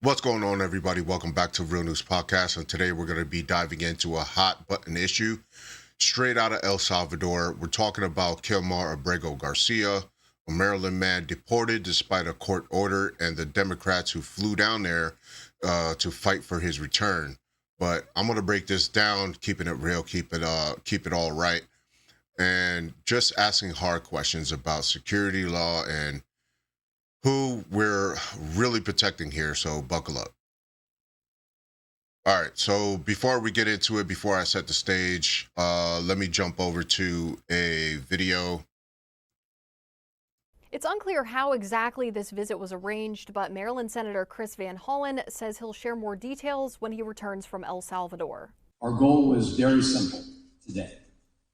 What's going on, everybody? Welcome back to Real News Podcast. And today we're going to be diving into a hot button issue straight out of El Salvador. We're talking about Kilmar Abrego Garcia, a Maryland man deported despite a court order, and the Democrats who flew down there to fight for his return. But I'm going to break this down, keeping it real, keep it all right, and just asking hard questions about security law and who we're really protecting here. So buckle up. All right. So before we get into it, before I set the stage, let me jump over to a video. It's unclear how exactly this visit was arranged, but Maryland Senator Chris Van Hollen says he'll share more details when he returns from El Salvador. Our goal was very simple today,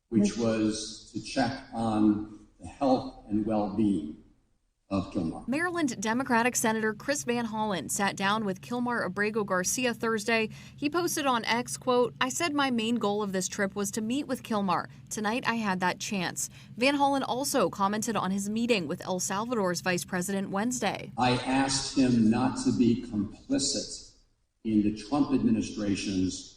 which was to check on the health and well-being of Kilmar. Maryland Democratic Senator Chris Van Hollen sat down with Kilmar Abrego Garcia Thursday. He posted on X, quote, "I said my main goal of this trip was to meet with Kilmar. Tonight I had that chance." Van Hollen also commented on his meeting with El Salvador's vice president Wednesday. I asked him not to be complicit in the Trump administration's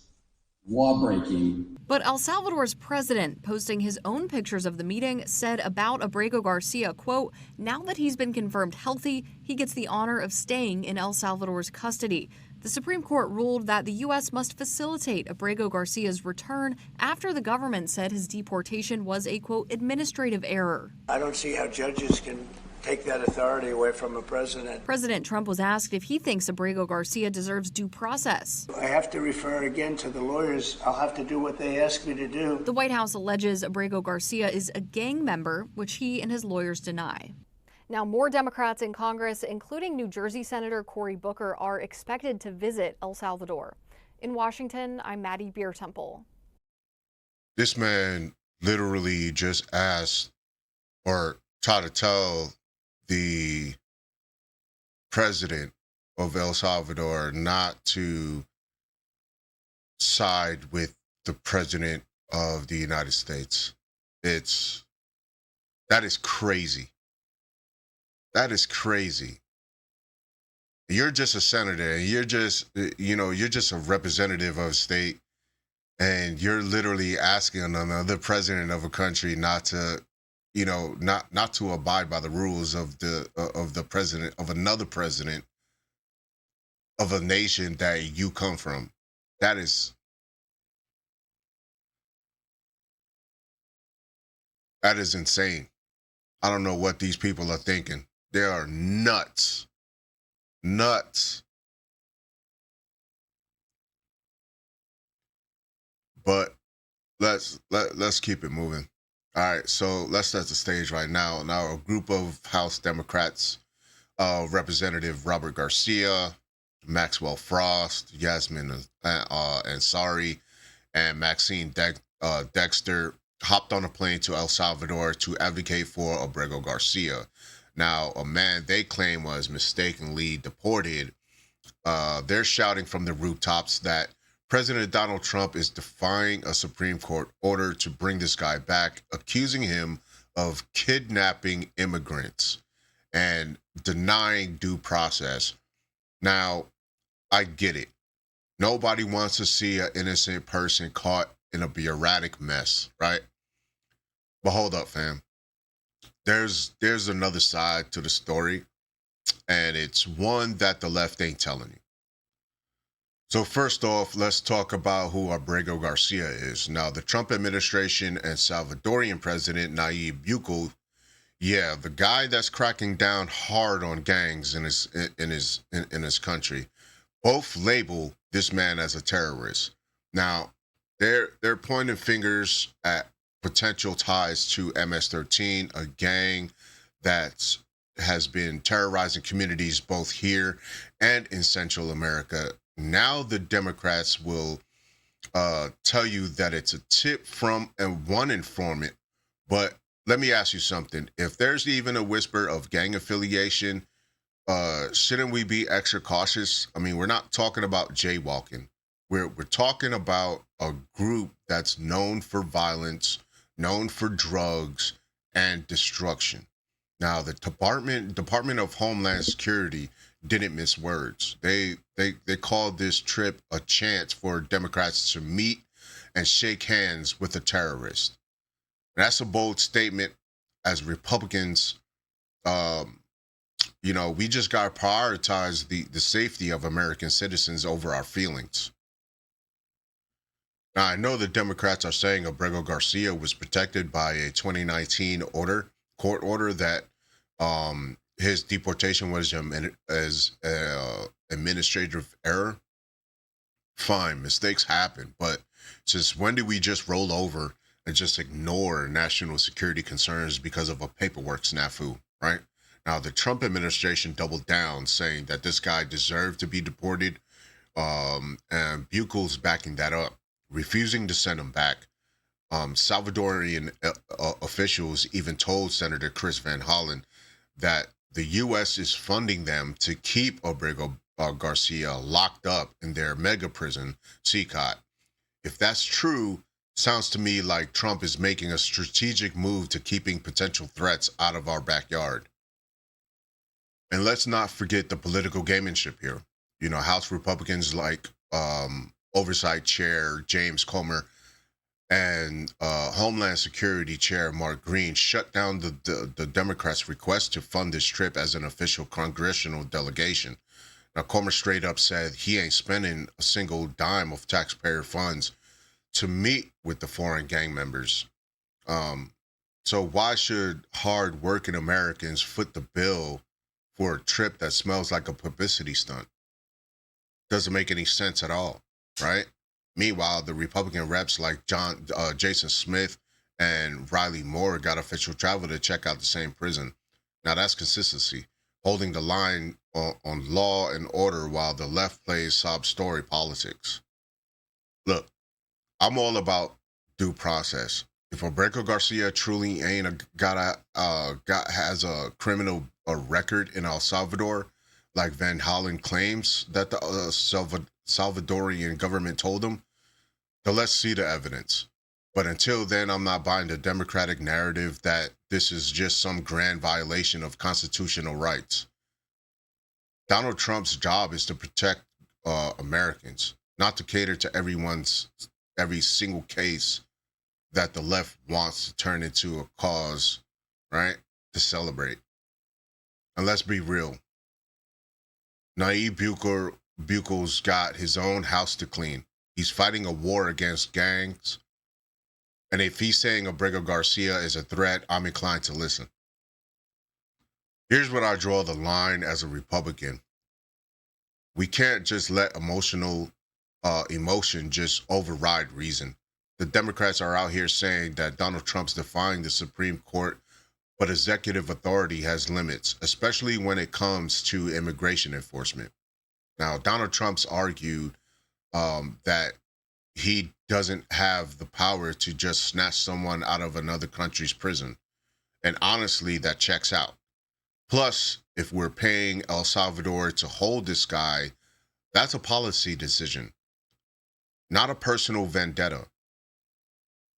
law-breaking. But El Salvador's president, posting his own pictures of the meeting, said about Abrego Garcia, quote, "Now that he's been confirmed healthy, he gets the honor of staying in El Salvador's custody." The Supreme Court ruled that the U.S. must facilitate Abrego Garcia's return after the government said his deportation was a, quote, "administrative error." I don't see how judges can take that authority away from a president. President Trump was asked if he thinks Abrego Garcia deserves due process. I have to refer again to the lawyers. I'll have to do what they ask me to do. The White House alleges Abrego Garcia is a gang member, which he and his lawyers deny. Now, more Democrats in Congress, including New Jersey Senator Cory Booker, are expected to visit El Salvador. In Washington, I'm Maddie Biertemple. This man literally just asked or tried to tell the president of El Salvador not to side with the president of the United States. That is crazy. That is crazy. You're just a senator, and you're just a representative of a state, and you're literally asking another president of a country not to, not to abide by the rules of the president of another president of a nation that you come from. That is insane. I don't know what these people are thinking. They are nuts. Nuts. But let's keep it moving. All right, so let's set the stage right now. Now, a group of House Democrats, Representative Robert Garcia, Maxwell Frost, Yasmin Ansari, and Maxine Dexter hopped on a plane to El Salvador to advocate for Abrego Garcia. Now, a man they claim was mistakenly deported. They're shouting from the rooftops that President Donald Trump is defying a Supreme Court order to bring this guy back, accusing him of kidnapping immigrants and denying due process. Now, I get it. Nobody wants to see an innocent person caught in a bureaucratic mess, right? But hold up, fam. There's another side to the story, and it's one that the left ain't telling you. So first off, let's talk about who Abrego Garcia is. Now, the Trump administration and Salvadorian President Nayib Bukele, the guy that's cracking down hard on gangs in his country, both label this man as a terrorist. Now, they're pointing fingers at potential ties to MS-13, a gang that has been terrorizing communities both here and in Central America. Now the Democrats will tell you that it's a tip from one informant. But let me ask you something. If there's even a whisper of gang affiliation, shouldn't we be extra cautious? I mean, we're not talking about jaywalking. We're talking about a group that's known for violence, known for drugs and destruction. Now, the Department of Homeland Security didn't mince words. They called this trip a chance for Democrats to meet and shake hands with a terrorist. That's a bold statement. As Republicans, um, we just got to prioritize the safety of American citizens over our feelings. Now, I know the Democrats are saying Abrego Garcia was protected by a 2019 court order that his deportation was as administrative error. Fine, mistakes happen, but since when do we just roll over and just ignore national security concerns because of a paperwork snafu, right? Now, the Trump administration doubled down, saying that this guy deserved to be deported, and Buchel's backing that up, refusing to send him back. Salvadorian officials even told Senator Chris Van Hollen that the U.S. is funding them to keep Abrego Garcia locked up in their mega prison, CCOT. If that's true, sounds to me like Trump is making a strategic move to keeping potential threats out of our backyard. And let's not forget the political gamemanship here. House Republicans like Oversight Chair James Comer and Homeland Security Chair Mark Green shut down the Democrats' request to fund this trip as an official congressional delegation. Now, Comer straight up said he ain't spending a single dime of taxpayer funds to meet with the foreign gang members. So why should hard-working Americans foot the bill for a trip that smells like a publicity stunt? Doesn't make any sense at all, right? Meanwhile, the Republican reps like Jason Smith and Riley Moore got official travel to check out the same prison. Now that's consistency, holding the line on law and order while the left plays sob story politics. Look, I'm all about due process. If Abrego Garcia truly has a criminal record in El Salvador, like Van Hollen claims that the Salvadorian government told him, then let's see the evidence. But until then, I'm not buying the Democratic narrative that this is just some grand violation of constitutional rights. Donald Trump's job is to protect Americans, not to cater to every single case that the left wants to turn into a cause, right, to celebrate. And let's be real. Nayib Buchel's got his own house to clean. He's fighting a war against gangs. And if he's saying Abrego Garcia is a threat, I'm inclined to listen. Here's where I draw the line as a Republican. We can't just let emotion just override reason. The Democrats are out here saying that Donald Trump's defying the Supreme Court, but executive authority has limits, especially when it comes to immigration enforcement. Now, Donald Trump's argued that he doesn't have the power to just snatch someone out of another country's prison. And honestly, that checks out. Plus, if we're paying El Salvador to hold this guy, that's a policy decision, not a personal vendetta.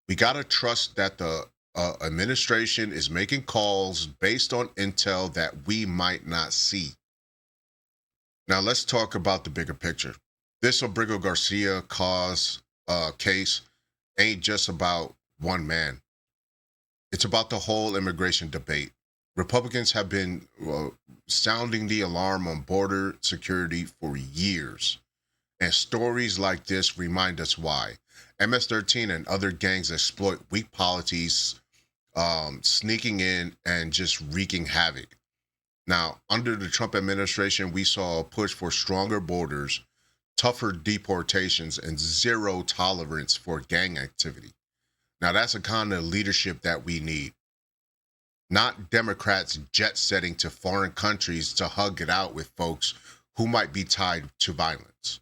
We got to trust that the administration is making calls based on intel that we might not see. Now, let's talk about the bigger picture. This Abrego Garcia case ain't just about one man. It's about the whole immigration debate. Republicans have been sounding the alarm on border security for years. And stories like this remind us why. MS-13 and other gangs exploit weak polities, sneaking in and just wreaking havoc. Now, under the Trump administration, we saw a push for stronger borders, tougher deportations, and zero tolerance for gang activity. Now, that's the kind of leadership that we need. Not Democrats jet setting to foreign countries to hug it out with folks who might be tied to violence.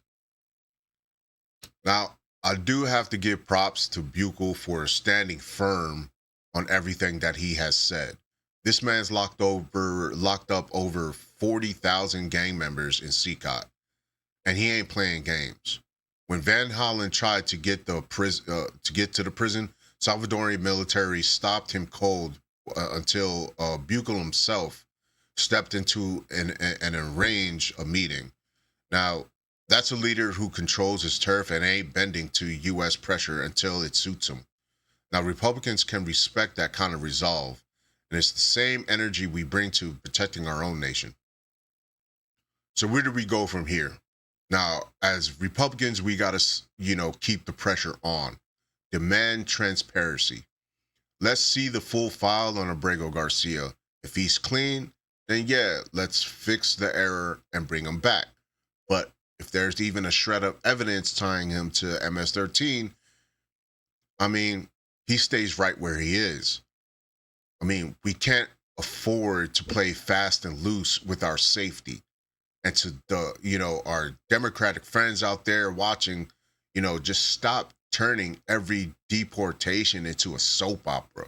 Now, I do have to give props to Buchel for standing firm on everything that he has said. This man's locked up over 40,000 gang members in CCOT, and he ain't playing games. When Van Hollen tried to get to the prison, Salvadorian military stopped him cold until Buchel himself stepped into and arranged a meeting. Now, that's a leader who controls his turf and ain't bending to U.S. pressure until it suits him. Now, Republicans can respect that kind of resolve, and it's the same energy we bring to protecting our own nation. So where do we go from here? Now, as Republicans, we got to, keep the pressure on. Demand transparency. Let's see the full file on Abrego Garcia. If he's clean, then yeah, let's fix the error and bring him back. But if there's even a shred of evidence tying him to MS-13, I mean, he stays right where he is. I mean, we can't afford to play fast and loose with our safety. And to our Democratic friends out there watching, just stop turning every deportation into a soap opera.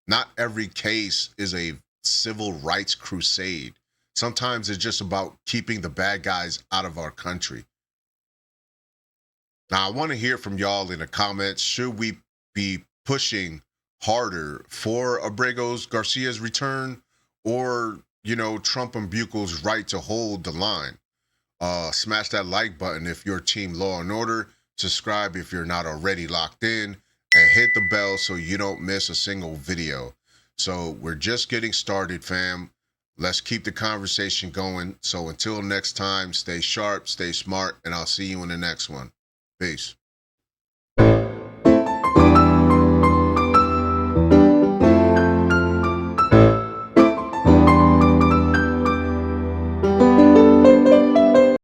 Not every case is a civil rights crusade. Sometimes it's just about keeping the bad guys out of our country. Now, I want to hear from y'all in the comments. Should we be pushing harder for Abrego Garcia's return, or Trump and Buchel's right to hold the line? Smash that like button if you're team Law and Order. Subscribe if you're not already locked in, and hit the bell so you don't miss a single video. So we're just getting started, fam. Let's keep the conversation going. So until next time, stay sharp, stay smart, and I'll see you in the next one. Peace.